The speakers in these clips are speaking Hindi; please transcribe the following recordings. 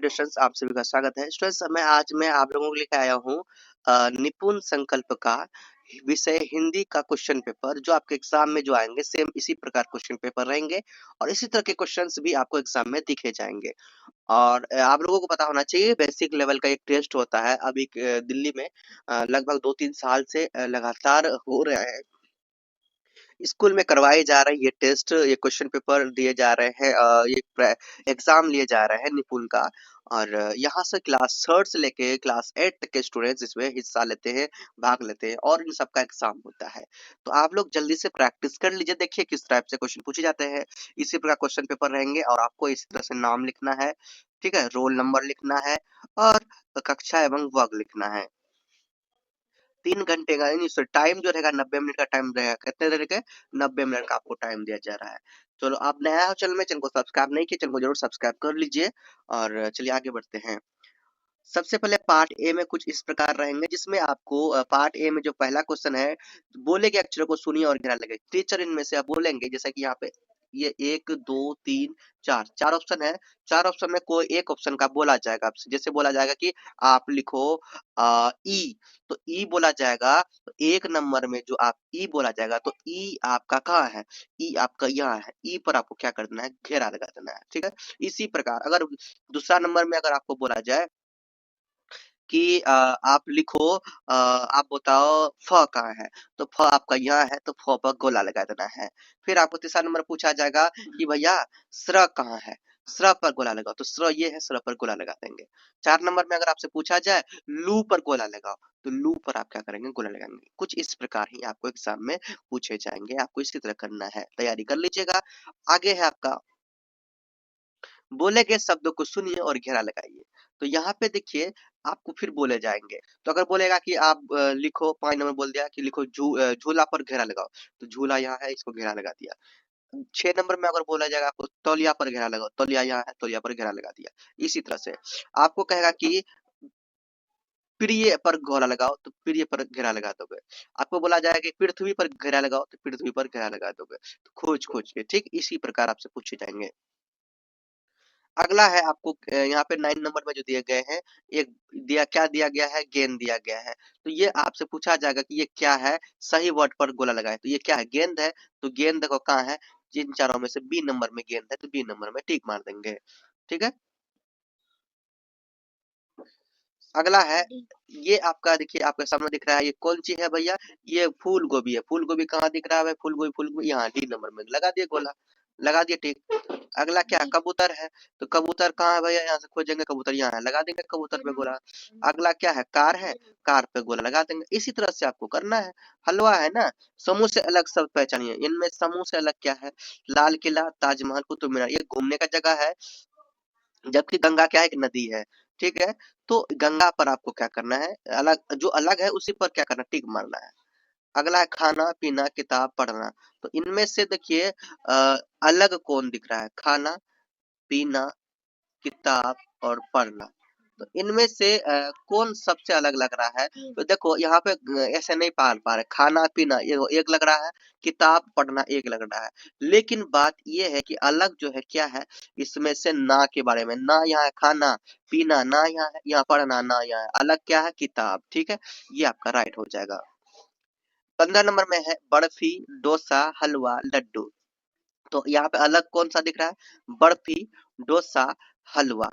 डियर स्टूडेंट्स, आप सभी का स्वागत है। स्टूडेंट्स, मैं आज आप लोगों को लेकर आया हूँ निपुण संकल्प का विषय हिंदी का क्वेश्चन पेपर, जो आपके एग्जाम में जो आएंगे सेम इसी प्रकार क्वेश्चन पेपर रहेंगे और इसी तरह के क्वेश्चंस भी आपको एग्जाम में दिखे जाएंगे। और आप लोगों को पता होना चाहिए, बेसिक लेवल का एक टेस्ट होता है अभी दिल्ली में लगभग 2-3 साल से लगातार हो रहा है। स्कूल में करवाए जा रहे ये टेस्ट, ये क्वेश्चन पेपर दिए जा रहे हैं, ये एग्जाम लिए जा रहे हैं निपुण का। और यहाँ से क्लास 3 से लेके क्लास 8 तक के स्टूडेंट्स इसमें हिस्सा लेते हैं, भाग लेते हैं और इन सबका एग्जाम होता है। तो आप लोग जल्दी से प्रैक्टिस कर लीजिए, देखिए किस टाइप से क्वेश्चन पूछे जाते हैं। इसी प्रकार क्वेश्चन पेपर रहेंगे और आपको इसी तरह से नाम लिखना है, ठीक है, रोल नंबर लिखना है और कक्षा एवं वर्ग लिखना है। 3 घंटे का यानी टाइम जो रहेगा 90 मिनट का टाइम रहेगा। कितने देर के? 90 मिनट का आपको टाइम दिया जा रहा है। चलो, आप नया हो चैनल में, चैनल को सब्सक्राइब नहीं किया, चैनल को जरूर सब्सक्राइब कर लीजिए। और चलिए आगे बढ़ते हैं। सबसे पहले पार्ट ए में कुछ इस प्रकार रहेंगे, जिसमें आपको पार्ट ए में जो पहला क्वेश्चन है, बोले गए अक्षरों को सुनिए और घेरा लगे। टीचर इनमें से आप बोलेंगे, जैसा कि यहाँ पे ये 1 2 3 4 4 ऑप्शन है। 4 ऑप्शन में कोई एक ऑप्शन का बोला जाएगा आपसे। जैसे बोला जाएगा कि आप लिखो ई, तो ई बोला जाएगा। तो 1 नंबर में जो आप ई बोला जाएगा, तो ई आपका कहाँ है? ई आपका यहाँ है। ई पर आपको क्या कर देना है? घेरा लगा देना है, ठीक है। इसी प्रकार अगर दूसरा नंबर में अगर आपको बोला जाए कि आप लिखो, आप बताओ फ कहाँ है? तो फ आपका यहाँ है, तो फ पर गोला लगा देना है। फिर आपको तीसरा नंबर पूछा जाएगा कि भैया स्र कहाँ है? स्र पर गोला लगाओ, तो स्र ये है, स्र पर गोला लगा देंगे। 4 नंबर में अगर आपसे पूछा जाए लू पर गोला लगाओ, तो लू पर आप क्या करेंगे? गोला लगाएंगे। कुछ इस प्रकार ही आपको एग्जाम में पूछे जाएंगे, आपको इसी तरह करना है, तैयारी कर लीजिएगा। आगे है आपका, बोले गए शब्दों को सुनिए और घेरा लगाइए। तो यहाँ पे देखिए आपको फिर बोले जाएंगे। तो अगर बोलेगा कि आप लिखो, 5 नंबर बोल दिया कि लिखो झूला पर घेरा लगाओ, तो झूला यहाँ है, इसको घेरा लगा दिया। 6 नंबर में अगर बोला जाएगा आपको तौलिया पर घेरा लगाओ, तौलिया यहाँ है, तौलिया पर घेरा लगा दिया। इसी तरह से आपको कहेगा कि प्रिय पर घेरा लगाओ, तो प्रिय पर घेरा लगा दोगे। आपको बोला जाएगा कि पृथ्वी पर घेरा लगाओ, तो पृथ्वी पर घेरा लगा दोगे। तो खोज खोज के, ठीक इसी प्रकार आपसे पूछे जाएंगे। अगला है आपको यहाँ पे 9 नंबर में जो दिए गए हैं, एक क्या दिया गया है? गेंद दिया गया है। तो ये आपसे पूछा जाएगा कि ये क्या है? सही वर्ड पर गोला लगाए। तो ये क्या है? गेंद है। तो गेंद देखो कहाँ है? जिन चारों में से बी नंबर में गेंद है, तो बी नंबर में टिक मार देंगे, ठीक है। अगला है, ये आपका देखिए, आपके सामने दिख रहा है, ये कौन सी है भैया? ये फूल गोभी है। फूल गोभी कहाँ दिख रहा है? फूल गोभी यहाँ डी नंबर में लगा दिए गोला, लगा दिए टिक। अगला क्या? कबूतर है। तो कबूतर कहाँ है भैया? यहाँ से खोजेंगे, कबूतर यहाँ है, लगा देंगे कबूतर पे गोला। अगला क्या है? कार है। कार पे गोला लगा देंगे। इसी तरह से आपको करना है। हलवा है ना। समूह से अलग शब्द पहचानिए। इनमें समूह से अलग क्या है? लाल किला, ताजमहल, कुतुब मीनार। ये घूमने का जगह है, जबकि गंगा क्या है? एक नदी है, ठीक है। तो गंगा पर आपको क्या करना है? अलग, जो अलग है उसी पर क्या करना है? टिक मारना है। अगला है खाना पीना, किताब पढ़ना। तो इनमें से देखिए अलग कौन दिख रहा है? खाना पीना, किताब और पढ़ना। तो इनमें से कौन सबसे अलग लग रहा है? तो देखो यहाँ पे ऐसे नहीं पाल पा रहे। खाना पीना ये एक लग रहा है, किताब पढ़ना एक लग रहा है। लेकिन बात ये है कि अलग जो है क्या है? इसमें से ना के बारे में, ना यहाँ है खाना पीना, ना यहाँ है, यहाँ पढ़ना, ना यहाँ है। अलग क्या है? किताब, ठीक है। ये आपका राइट हो जाएगा। 15 नंबर में है बर्फी, डोसा, हलवा, लड्डू। तो यहाँ पे अलग कौन सा दिख रहा है? बर्फी, डोसा, हलवा,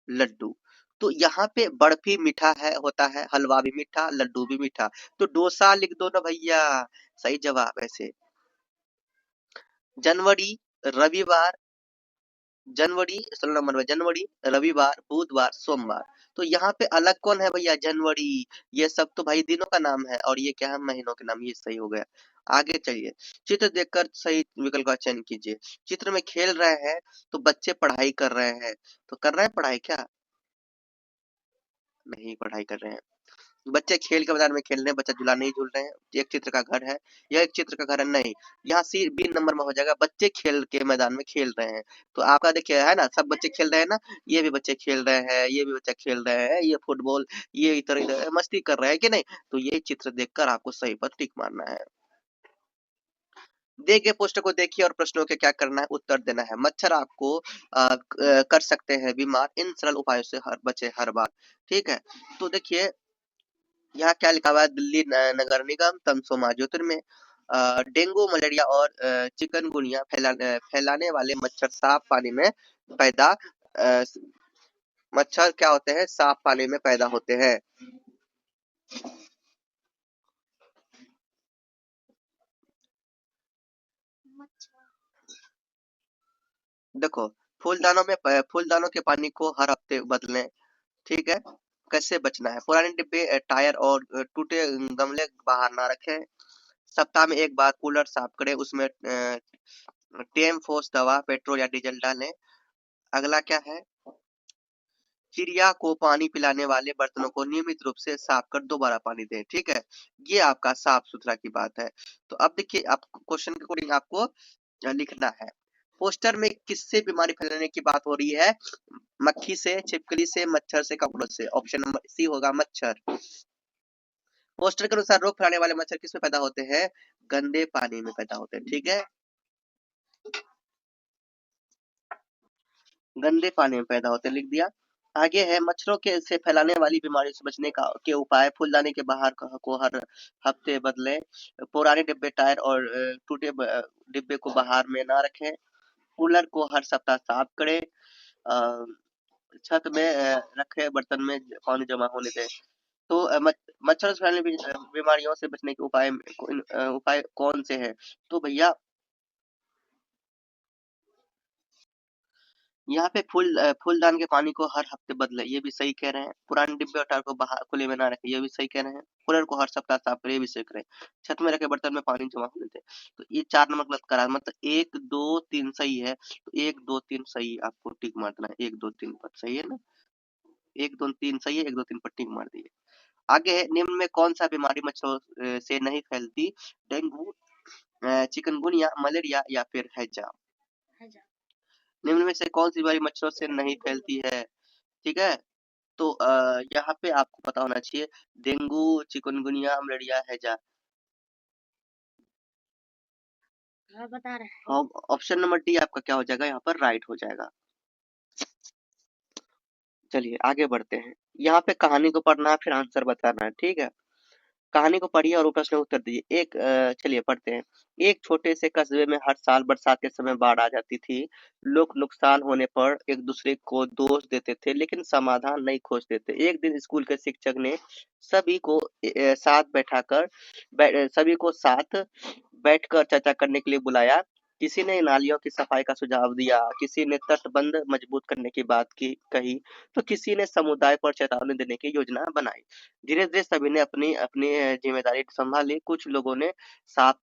लड्डू। तो यहाँ पे बर्फी मीठा है, होता है, हलवा भी मीठा, लड्डू भी मीठा। तो डोसा लिख दो ना भैया, सही जवाब ऐसे। जनवरी, रविवार, जनवरी 16 नंबर में जनवरी, रविवार, बुधवार, सोमवार। तो यहाँ पे अलग कौन है भैया? जनवरी। ये सब तो भाई दिनों का नाम है और ये क्या है? महीनों के नाम। ये सही हो गया। आगे चलिए, चित्र देखकर सही विकल्प का चयन कीजिए। चित्र में खेल रहे हैं, तो बच्चे पढ़ाई कर रहे हैं। तो कर रहे हैं पढ़ाई क्या? नहीं पढ़ाई कर रहे हैं। बच्चे खेल के मैदान में खेल रहे हैं, बच्चे झूला नहीं झूल रहे हैं। एक चित्र का घर है, यह एक चित्र का घर है नहीं। यहाँ सी बी नंबर में हो जाएगा, बच्चे खेल के मैदान में खेल रहे हैं। तो आपका देखिए है ना, सब बच्चे खेल रहे हैं ना। ये भी बच्चे खेल रहे हैं, ये भी बच्चे खेल रहे हैं, ये फुटबॉल, ये इधर इधर मस्ती कर रहे हैं कि नहीं? तो ये चित्र देखकर आपको सही पर टिक मारना है। दिए गए पोस्टर को देखिए और प्रश्नों के क्या करना है, उत्तर देना है। मच्छर आपको कर सकते हैं बीमार, इन सरल उपायों से हर बचे हर बार। ठीक है, तो देखिए यहाँ क्या लिखा हुआ है, दिल्ली नगर निगम तमसोमा ज्योतिर्मय डेंगू मलेरिया और चिकनगुनिया फैलाने वाले मच्छर साफ पानी में पैदा अ, मच्छर क्या होते हैं, साफ पानी में पैदा होते हैं। देखो, फूलदानों के पानी को हर हफ्ते बदलें। ठीक है, कैसे बचना है, पुराने डिब्बे टायर और टूटे गमले बाहर ना रखें। सप्ताह में एक बार कूलर साफ करें, उसमें टेम फोस दवा पेट्रोल या डीजल डालें। अगला क्या है, चिड़िया को पानी पिलाने वाले बर्तनों को नियमित रूप से साफ कर दोबारा पानी दें। ठीक है, ये आपका साफ सुथरा की बात है। तो अब देखिए, आप क्वेश्चन के अकॉर्डिंग आपको लिखना है। पोस्टर में किससे बीमारी फैलाने की बात हो रही है, मक्खी से, छिपकली से, मच्छर से, कपड़ों से। ऑप्शन नंबर सी होगा मच्छर। पोस्टर के अनुसार रोग फैलाने वाले मच्छर किस में पैदा होते हैं, गंदे पानी में पैदा होते हैं। ठीक है, गंदे पानी में पैदा होते हैं, लिख दिया। आगे है, मच्छरों के से फैलाने वाली बीमारियों से बचने का के उपाय, फूलदानी के बाहर को हर हफ्ते बदलें। पुराने डिब्बे टायर और टूटे डिब्बे को बाहर में ना रखें। कूलर को हर सप्ताह साफ करें। अ, छत में रखे बर्तन में पानी जमा होने दें। तो मच्छर से फैलने बीमारियों से बचने के उपाय कौन से हैं, तो भैया यहाँ पे फूलदान के पानी को हर हफ्ते बदले, ये भी सही कह रहे हैं। पुराने डिब्बे और टायर को बाहर खुले में ना रखें, ये भी सही कह रहे हैं। कूलर को हर सप्ताह साफ करें, ये भी सही करें। छत में रखे बर्तन में पानी जमा होने दें। तो ये 4 नंबर गलत करा, मतलब 1 2 3 सही है। तो 1 2 3 सही, आपको टिक मार देना है। 1 2 3 पर सही है ना, 1 2 3 सही है, 1 2 3 पर टिक मार दिए। आगे है, निम्न में कौन सा बीमारी मच्छरों से नहीं फैलती, डेंगू, चिकनगुनिया, मलेरिया या फिर हैजा। निम्न में से कौन सी बीमारी मच्छरों से नहीं फैलती है। ठीक है, तो यहाँ पे आपको पता होना चाहिए, डेंगू, चिकनगुनिया, मलेरिया, हैजा। हाँ, बता रहे हैं। ऑप्शन नंबर डी आपका क्या हो जाएगा, यहाँ पर राइट हो जाएगा। चलिए आगे बढ़ते हैं। यहाँ पे कहानी को पढ़ना है, फिर आंसर बताना है। ठीक है, कहानी को पढ़िए और प्रश्न का उत्तर दीजिए। चलिए पढ़ते हैं। एक छोटे से कस्बे में हर साल बरसात के समय बाढ़ आ जाती थी। लोग नुकसान होने पर एक दूसरे को दोष देते थे, लेकिन समाधान नहीं खोजते थे। एक दिन स्कूल के शिक्षक ने सभी को साथ सभी को साथ बैठकर चर्चा करने के लिए बुलाया। किसी ने नालियों की सफाई का सुझाव दिया, किसी ने तटबंध मजबूत करने की बात की कही, तो किसी ने समुदाय पर चेतावनी देने की योजना बनाई। धीरे धीरे सभी ने अपनी अपनी जिम्मेदारी संभाली। कुछ लोगों ने साफ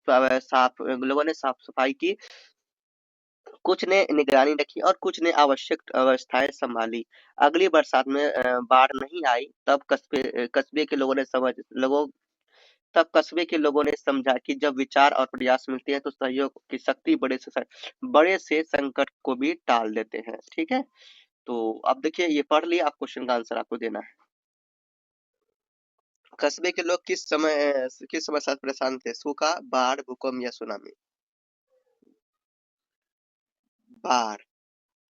सफाई की, कुछ ने निगरानी रखी और कुछ ने आवश्यक व्यवस्थाएं संभाली। अगली बरसात में बाढ़ नहीं आई। कस्बे के लोगों ने समझा कि जब विचार और प्रयास मिलते हैं तो सहयोग की शक्ति बड़े से संकट को भी टाल देते हैं। ठीक है, तो अब देखिए, ये पढ़ लिया, आप क्वेश्चन का आंसर आपको देना है। कस्बे के लोग किस समस्या से परेशान थे, सूखा, बाढ़, भूकंप या सुनामी। बाढ़।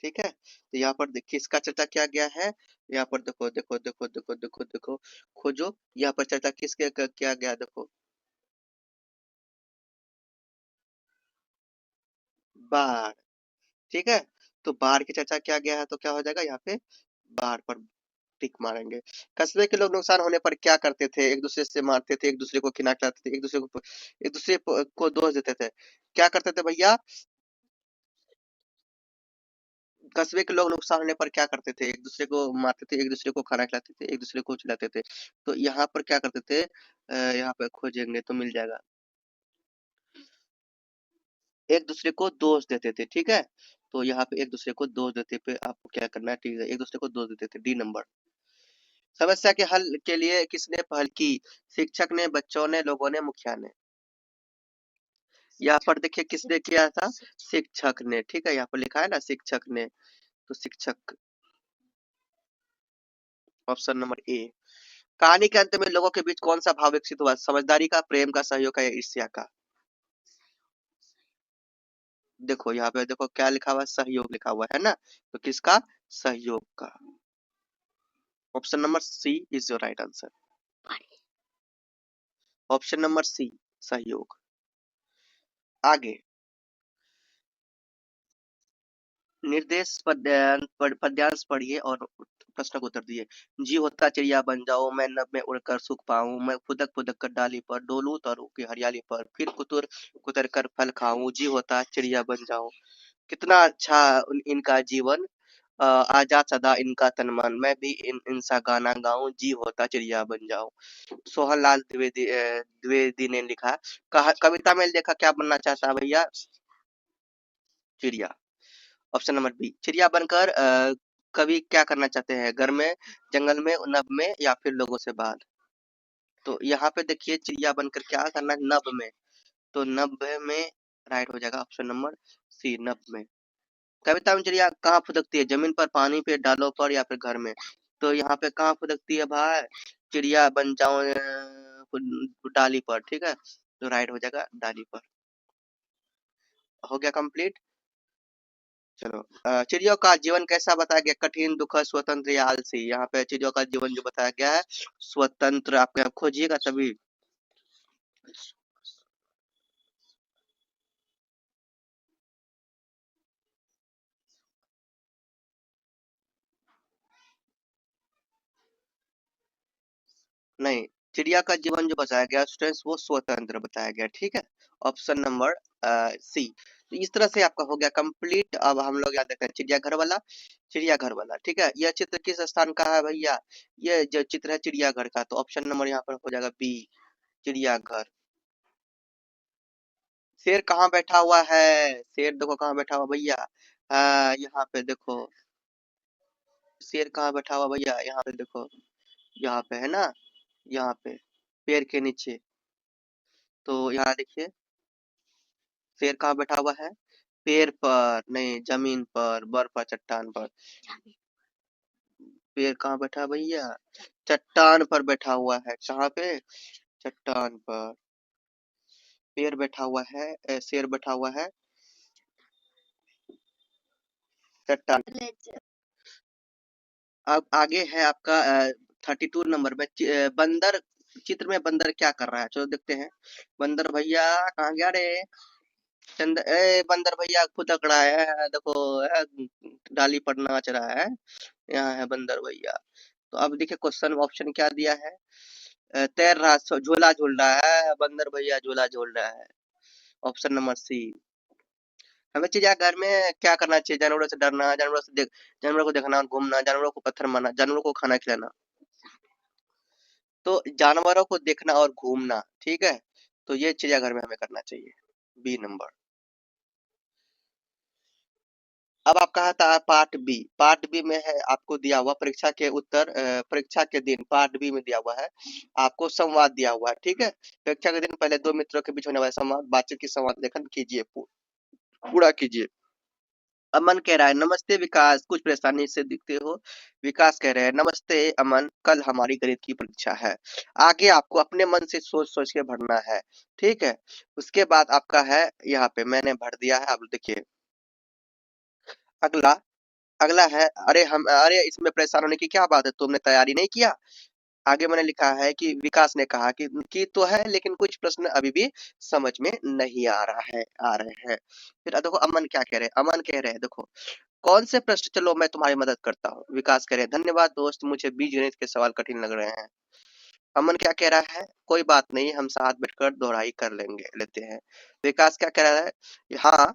ठीक है, तो यहाँ पर देखिए इसका चर्चा किया गया है। यहाँ पर देखो देखो देखो देखो देखो देखो, खोजो, यहाँ पर चर्चा किसके किया गया, देखो बाढ़। ठीक है, तो बाढ़ की चर्चा किया गया है, तो क्या हो जाएगा यहाँ पे, बाढ़ पर टिक मारेंगे। कस्बे के लोग नुकसान होने पर क्या करते थे, एक दूसरे से मारते थे, एक दूसरे को खिना खिलाते थे, को दोष देते थे। क्या करते थे भैया, कस्बे के लोग नुकसान होने पर क्या करते थे, एक दूसरे को मारते थे, एक दूसरे को खाना खिलाते थे, एक दूसरे को चिल्लाते थे। तो यहाँ पर क्या करते थे, यहाँ पे खोजेंगे तो मिल जाएगा, एक दूसरे को दोष देते थे। ठीक है, तो यहाँ पे एक दूसरे को दोष देते पे आपको क्या करना है, ठीक है, एक दूसरे को दोष देते थे, डी नंबर। समस्या के हल के लिए किसने पहल की, शिक्षक ने, बच्चों ने, लोगों ने, मुखिया ने। यहाँ पर देखिए किसने किया था, शिक्षक ने। ठीक है, यहाँ पर लिखा है ना शिक्षक ने, तो शिक्षक, ऑप्शन नंबर ए। कहानी के अंत में लोगों के बीच कौन सा भाव विकसित हुआ, समझदारी का, प्रेम का, सहयोग का या ईर्ष्या का। देखो यहाँ पे देखो क्या लिखा हुआ है, सहयोग लिखा हुआ है ना, तो किसका, सहयोग का। Option number C is your right answer. Option number C, सहयोग। आगे, निर्देश पद्यांश पढ़िए और प्रश्न को उत्तर दिए। जी होता चिड़िया बन जाओ, मैं नभ में उड़कर सुख पाऊं, मैं फुदक फुदक कर डाली पर डोलूं तरू की हरियाली पर, फिर कुतर कुतर कर फल खाऊं, जी होता चिड़िया बन जाओ। कितना अच्छा इनका जीवन, आजा सदा इनका तन मन, मैं भी इनसा गाना गाऊं, जी होता चिड़िया बन जाओ। सोहन लाल द्विवेदी ने लिखा। कविता में देखा क्या बनना चाहता है भैया, चिड़िया। ऑप्शन नंबर बी, चिड़िया बनकर कवि क्या करना चाहते हैं, घर में, जंगल में, नभ में, या फिर लोगों से बात। तो यहाँ पे देखिए चिड़िया बनकर क्या करना है, नभ में, तो नभ में राइट हो जाएगा ऑप्शन नंबर सी, नभ में। कविता में चिड़िया कहाँ फुदकती है, जमीन पर, पानी पे, डालों पर, या फिर घर में। तो यहाँ पे कहाँ फुदकती है भाई, चिड़िया बन जाओ डाली पर, ठीक है, तो राइट हो जाएगा डाली पर। हो गया कंप्लीट। चलो, चिड़ियों का जीवन कैसा बताया गया, कठिन, दुखद, स्वतंत्र या आलसी। यहाँ पे चिड़ियों का जीवन जो बताया गया है, स्वतंत्र। आप खोजिएगा तभी। नहीं, चिड़िया का जीवन जो बताया गया स्टूडेंट्स, वो स्वतंत्र बताया गया, ठीक है। Option number C. तो इस तरह से आपका हो गया कंप्लीट। अब हम लोग याद रखते हैं चिड़ियाघर वाला, चिड़ियाघर वाला, ठीक है। यह चित्र किस स्थान का है भैया, ये जो चित्र है चिड़ियाघर का, तो ऑप्शन नंबर यहाँ पर हो जाएगा बी, चिड़ियाघर। शेर कहाँ बैठा हुआ है, शेर देखो कहाँ बैठा हुआ भैया, यहाँ पे देखो, शेर कहाँ बैठा हुआ भैया, यहाँ पे देखो, यहाँ पे है ना, यहाँ पे पेड़ के नीचे। तो यहाँ देखिए शेर कहाँ बैठा हुआ है, पेड़ पर नहीं, जमीन पर, बर्फ पर, चट्टान पर। पेड़ कहाँ बैठा है भैया, चट्टान पर बैठा हुआ है। कहाँ पे, चट्टान पर। पेड़ बैठा हुआ है, शेर बैठा हुआ है चट्टान। अब आगे है आपका 32 नंबर में, बंदर, चित्र में बंदर क्या कर रहा है, चलो देखते हैं। बंदर भैया कहाँ गया रे, बंदर भैया खुदक रहा है, देखो डाली पर नाच रहा है, यहाँ है बंदर भैया। तो अब देखिए क्वेश्चन ऑप्शन क्या दिया है, तैर रहा, झूला झूल रहा है बंदर भैया, झूला झूल रहा है। Option number C. हमें चिड़ियाघर में क्या करना चाहिए, जानवरों से डरना, जानवरों को देखना, घूमना, जानवरों को पत्थर मारना, जानवरों को खाना खिलाना। तो जानवरों को देखना और घूमना, ठीक है, तो ये चिड़ियाघर में हमें करना चाहिए, बी नंबर। अब आपका था पार्ट बी। पार्ट बी में है आपको दिया हुआ परीक्षा के उत्तर, परीक्षा के दिन पार्ट बी में दिया हुआ है आपको संवाद दिया हुआ है, ठीक है। परीक्षा के दिन पहले दो मित्रों के बीच होने वाला संवाद, बातचीत की संवाद लेखन कीजिए, पूरा कीजिए। अमन कह रहा है नमस्ते विकास, कुछ परेशानी से दिखते हो। विकास कह रहे हैं नमस्ते अमन, कल हमारी गणित की परीक्षा है। आगे आपको अपने मन से सोच सोच के भरना है, ठीक है। उसके बाद आपका है, यहाँ पे मैंने भर दिया है, आप देखिए। अगला, अगला है, अरे इसमें परेशान होने की क्या बात है, तुमने तैयारी नहीं किया। आगे मैंने लिखा है कि विकास ने कहा कि तो है, लेकिन कुछ प्रश्न अभी भी समझ में नहीं आ रहा है, आ रहे हैं। फिर देखो अमन क्या कह रहे हैं, अमन कह रहे हैं देखो, कौन से प्रश्न, चलो मैं तुम्हारी मदद करता हूँ। विकास कह रहे हैं धन्यवाद दोस्त, मुझे बीजगणित के सवाल कठिन लग रहे हैं। अमन क्या कह रहा है, कोई बात नहीं, हम साथ बैठकर दोहराई कर लेते हैं। विकास क्या कह रहा है, हाँ,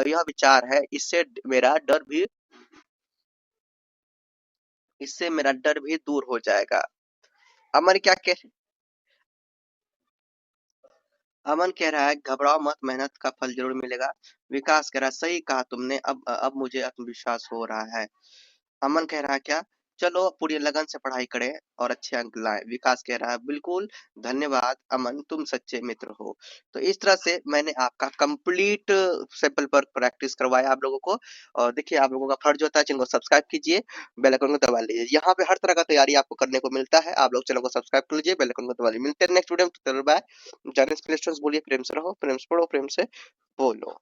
यह विचार है, इससे मेरा डर भी दूर हो जाएगा। अमन क्या कह अमन कह रहा है घबराओ मत, मेहनत का फल जरूर मिलेगा। विकास कह रहा है सही कहा तुमने, अब मुझे आत्मविश्वास हो रहा है। अमन कह रहा है क्या, चलो पूरी लगन से पढ़ाई करें और अच्छे अंक लाएं। विकास कह रहा है बिल्कुल, धन्यवाद अमन, तुम सच्चे मित्र हो। तो इस तरह से मैंने आपका कंप्लीट सैंपल पर प्रैक्टिस करवाया आप लोगों को। और देखिए आप लोगों का फर्ज होता है, चैनल को सब्सक्राइब कीजिए, बेल आइकन को दबा लीजिए। यहाँ पे हर तरह का तैयारी आपको करने को मिलता है, आप लोग चैनल को सब्सक्राइब कर लीजिए, बेल आइकन को दबा लीजिए। मिलते हैं नेक्स्ट वीडियो में, बाय। जाने से पहले बोलिए प्रेम से रहो, प्रेम से पढ़ो, प्रेम से बोलो।